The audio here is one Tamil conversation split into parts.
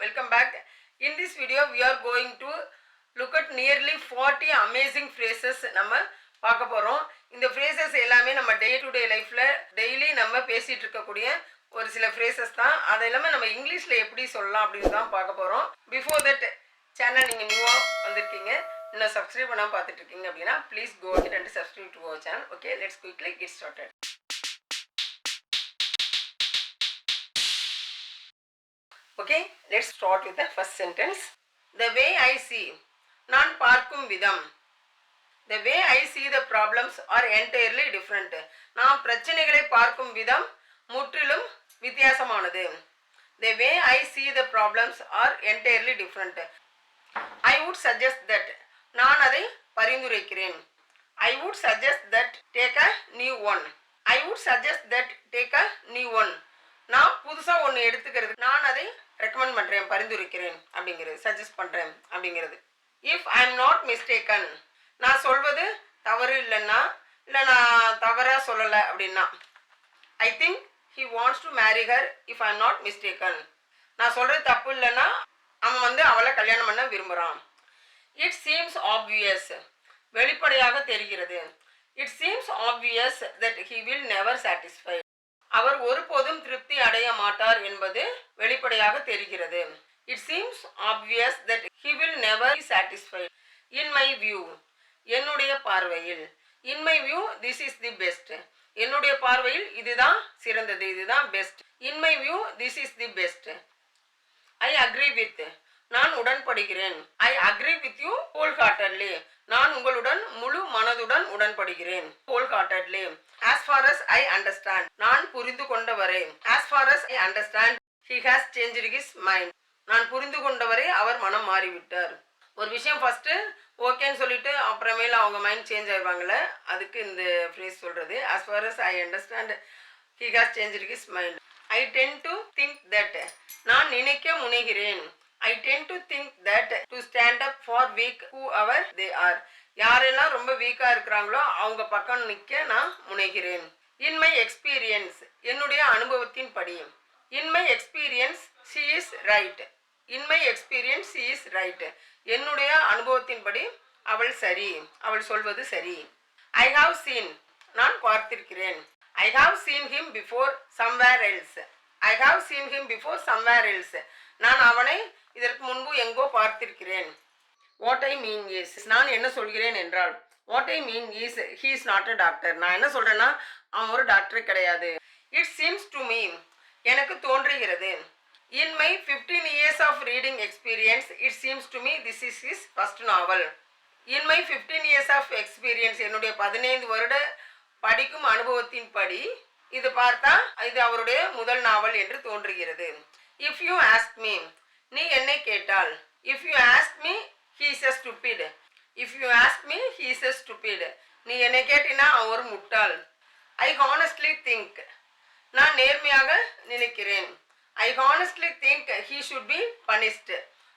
welcome back. In this video we are going to look at nearly 40 amazing phrases நம்ம பார்க்க போறோம். இந்த phrases எல்லாமே நம்ம day to day lifeல daily நம்ம பேசிட்டு இருக்கக்கூடிய ஒரு சில phrases தான். அதெல்லாம் நம்ம இங்கிலீஷ்ல எப்படி சொல்லலாம் அப்படினு தான் பார்க்க போறோம். Before that channel நீங்க நியூவா வந்திருக்கீங்க, இன்னும் subscribe பண்ணாம பார்த்துட்டு இருக்கீங்க அப்படினா please go ahead and subscribe to our channel. Okay, let's quickly get started. Okay, let's start with the first sentence. The way I see, நான் பார்க்கும் விதம். The way I see the problems are entirely different. நான் பிரச்சனைகளை பார்க்கும் விதம் முற்றிலும் வித்தியாசமானது. The way I see the problems are entirely different. I would suggest that. நான் அதை பரிந்துரைக்கிறேன். I would suggest that take a new one. I would suggest that take a new one. நான் புதுசா ஒன்று எடுத்துக்கிறது, நான் அதை ரெக்கமெண்ட் பண்ணுறேன், பரிந்துரைக்கிறேன் அப்படிங்கிறது, சஜஸ்ட் பண்ணுறேன் அப்படிங்கிறது. If I am not mistaken, நான் சொல்வது தவறு இல்லைன்னா, இல்லை நான் தவறாக சொல்லலை அப்படின்னா. I think he wants to marry her if I am not mistaken, நான் சொல்கிறது தப்பு இல்லைன்னா அவன் அவளை கல்யாணம் பண்ண விரும்புகிறான். இட் சீம்ஸ் ஆப்வியஸ், வெளிப்படையாக தெரிகிறது. It seems obvious that he will never satisfy, அவர் ஒருபோதும் திருப்தி அடைய மாட்டார் என்பது வெளிப்படையாக தெரிகிறது. It seems obvious that he will never be satisfied. In my view, என்னுடைய பார்வையில். In my view this is the best, என்னுடைய பார்வையில் இதுதான் சிறந்தது, இதுதான் best. In my view this is the best. I agree with, நான் உடன்படுகிறேன். I agree with you wholeheartedly, நான் உங்களுடன் முழு மனதுடன் உடன்படுகிறேன். Whole heartedly. as far as I understand, நான் புரிந்து கொண்டவரை. as far as I understand he has changed his mind, நான் புரிந்து கொண்டவரை அவர் மனம் மாறிவிட்டார். ஒரு விஷயம் ஃபர்ஸ்ட் ஓகேன்னு சொல்லிட்டு அப்புறமேல அவங்க மைண்ட் சேஞ்ச் ஆயிடுவாங்கல்ல, அதுக்கு இந்த ஃப்ரேஸ் சொல்றது. as far as I understand he has changed his mind. I tend to think that, நான் நினைக்க முனைகிறேன். I tend to think that to stand up for weak whoever they are, யாரெல்லாம் ரொம்ப வீக்கா இருக்கிறாங்களோ அவங்க பக்கம் நிற்க நான் முனைகிறேன். இன் மை எக்ஸ்பீரியன்ஸ், என்னுடைய அனுபவத்தின் படி. In my experience she is right. In my experience she is right. என்னுடைய அனுபவத்தின் படி அவள் சரி, அவள் சொல்வது சரி. ஐ ஹாவ் சீன், நான் பார்த்திருக்கிறேன். I have seen him before somewhere else. I have seen him before somewhere else, நான் அவனை இதற்கு முன்பு எங்கோ பார்த்திருக்கிறேன். வாட் ஐ மீன் இஸ், நான் என்ன சொல்கிறேன் என்றால், what I mean is he is not a doctor, நான் என்ன சொல்றேன்னா அவன் ஒரு டாக்டர் கிடையாது. இட் சீம்ஸ் டு மீ, எனக்கு தோன்றுகிறது. In my 15 years of reading experience it seems to me this is his first novel. In my 15 years of experience, என்னுடைய 15 வருட படிக்கும் அனுபவத்தின் படி இது பார்த்தா இது அவருடைய முதல் நாவல் என்று தோன்றுகிறது. இஃப் யூ ஆஸ்க் மீ, நீ என்னை கேட்டால். If you ask me he is a stupid. If you ask me he is a stupid, நீ என்னை கேட்டினா அவன் ஒரு முட்டாள். I honestly think, நான் நேர்மையாக நினைக்கிறேன். I honestly think he should be punished,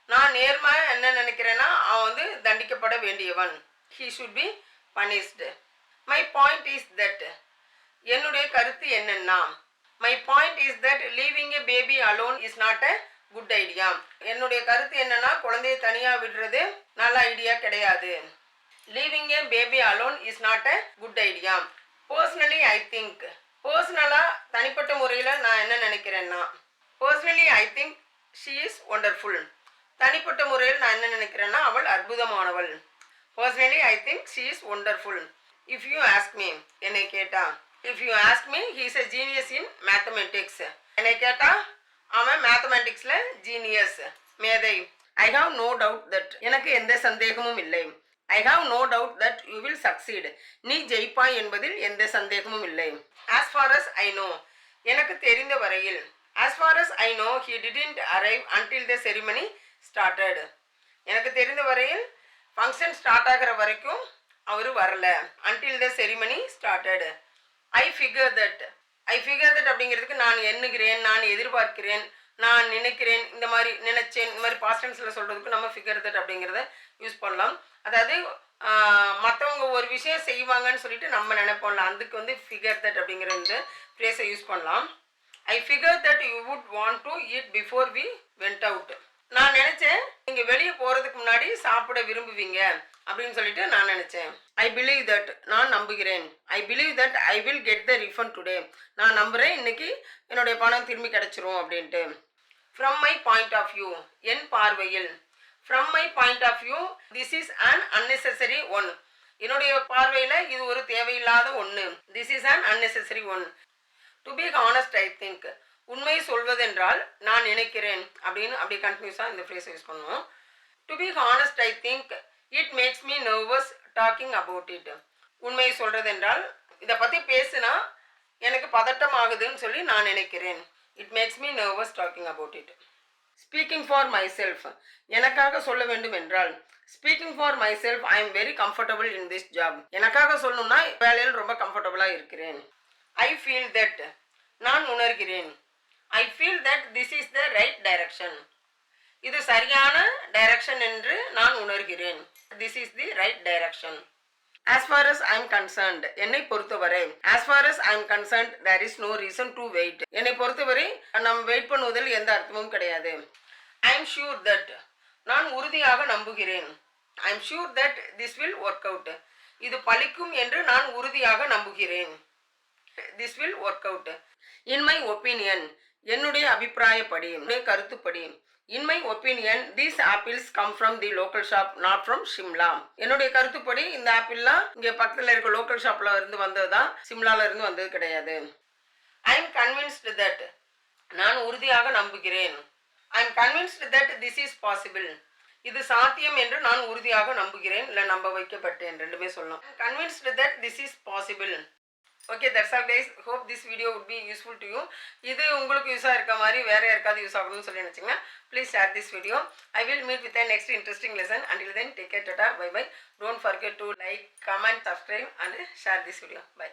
நான் நேர்மையாக என்ன நினைக்கிறேன்னா அவன் தண்டிக்கப்பட வேண்டியவன். He should be punished. My point is that, என்னுடைய கருத்து என்னன்னா, my point is that leaving a baby alone is not a good idea. என்னுடைய கருத்து என்னன்னா குழந்தையை தனியா விடுறது நல்ல ஐடியா கிடையாது. Leaving a baby alone is not a good idea. Personally I think, பர்சனலா தனிப்பட்ட முறையில் நான் என்ன நினைக்கிறேன்னா, personally I think she is wonderful, தனிப்பட்ட முறையில் நான் என்ன நினைக்கிறேன்னா அவள் அற்புதமானவள். Personally I think she is wonderful. If you ask me, என்னை கேட்டா. If you ask me he is a genius in mathematics, என்னை கேட்டா அவன் மேத்தமெட்டிக்ஸ்ல ஜீனியஸ், மேதை. I have no doubt that, எனக்கு எந்த சந்தேகமும் இல்லை. I have no doubt that you will succeed, நீ ஜெயிப்பாய் என்பதில் எந்த சந்தேகமும் இல்லை. as far as I know, எனக்கு தெரிந்த வரையில். as far as I know he didn't arrive until the ceremony started, எனக்கு தெரிந்த வரையில் ஃபங்க்ஷன் ஸ்டார்ட் ஆகிற வரைக்கும் அவர் வரல. until the ceremony started. I figure that, I figure that அப்படிங்கிறதுக்கு நான் எண்ணுகிறேன், நான் எதிர்பார்க்கிறேன், நான் நினைக்கிறேன், இந்த மாதிரி நினைச்சேன், இந்த மாதிரி பாஸ்ட் டென்ஸில் சொல்கிறதுக்கு நம்ம ஃபிகர் தட் அப்படிங்கிறத யூஸ் பண்ணலாம். அதாவது மற்றவங்க ஒரு விஷயம் செய்வாங்கன்னு சொல்லிட்டு நம்ம நினைப்போம்ல, அதுக்கு ஃபிகர் தட் அப்படிங்கிற இந்த ஃப்ரேஸை யூஸ் பண்ணலாம். I figure that you would want to eat before we went out, நான் நினைச்சேன் நீங்க வெளியே போறதுக்கு முன்னாடி சாப்பிட விரும்புவீங்க அப்படின்னு சொல்லிட்டு நான் நினைச்சேன். ஐ பிலீவ் தட், நான் நம்புகிறேன். I believe that I will get the refund today, நான் நம்புறேன் இன்னைக்கு என்னுடைய பணம் திரும்பி கிடைச்சிரும் அப்படின்ட்டு. From my point of view, என் பார்வையில். From my point of view this is an unnecessary one, என்னுடைய பார்வையில் இது ஒரு தேவையில்லாத ஒன்று. This is an unnecessary one. To be honest I think, உண்மை சொல்வதென்றால் நான் நினைக்கிறேன் அப்படின்னு அப்படி கண்டினியூஸாக இந்த ஃப்ரேஸ் யூஸ் பண்ணுவோம். To be honest I think it makes me nervous talking about it. உண்மை சொல்றதென்றால் இதை பற்றி பேசுனா எனக்கு பதட்டம் ஆகுதுன்னு சொல்லி நான் நினைக்கிறேன். It makes me nervous talking about it. Speaking for my self, எனக்காக சொல்ல வேண்டும் என்றால் speaking for my self I am very comfortable in this job. எனக்காக சொல்லணும்னா வேலையில் ரொம்ப கம்ஃபர்டபுளாக இருக்கிறேன். ஐ ஃபீல் தட், நான் உணர்கிறேன். I feel that this is the right direction, இது சரியான டைரக்ஷன் என்று நான் உணர்கிறேன். This is the right direction. as far as I am concerned, என்னை பொறுத்தவரை as far as I am concerned there is no reason to wait. என்னை பொறுத்தவரை நாம் வெயிட் பண்ணுவதில் எந்த அர்த்தமும் கிடையாது. I am sure that, நான் உறுதியாக நம்புகிறேன். I am sure that this will work out, இது பலிக்கும் என்று நான் உறுதியாக நம்புகிறேன். This will work out. In my opinion, என்னுடைய அபிப்பிராயப்படி, என்னுடைய கருத்துப்படி. In my opinion, these apples come from the local shop, not from Shimla. என்னுடைய கருத்துப்படி இந்த ஆப்பிள்லாம் இங்கே பக்கத்தில் இருக்க லோக்கல் ஷாப்ல இருந்து வந்ததுதான், சிம்லால இருந்து வந்தது கிடையாது. I am convinced that, நான் உறுதியாக நம்புகிறேன். I am convinced that this is possible, இது சாத்தியம் என்று நான் உறுதியாக நம்புகிறேன், இல்லை நம்ப வைக்கப்பட்டேன், ரெண்டுமே சொல்லலாம். I am convinced that this is possible. Okay, that's all guys. Hope this video would be useful to you. இது உங்களுக்கு யூஸாக இருக்க மாதிரி வேறு யாருக்காவது யூஸ் ஆகணும்னு சொல்லி நினச்சிங்கன்னா please share this video. I will meet with next interesting lesson. Until then take care, tata, bye bye. Don't forget to like, comment, subscribe and share this video. By.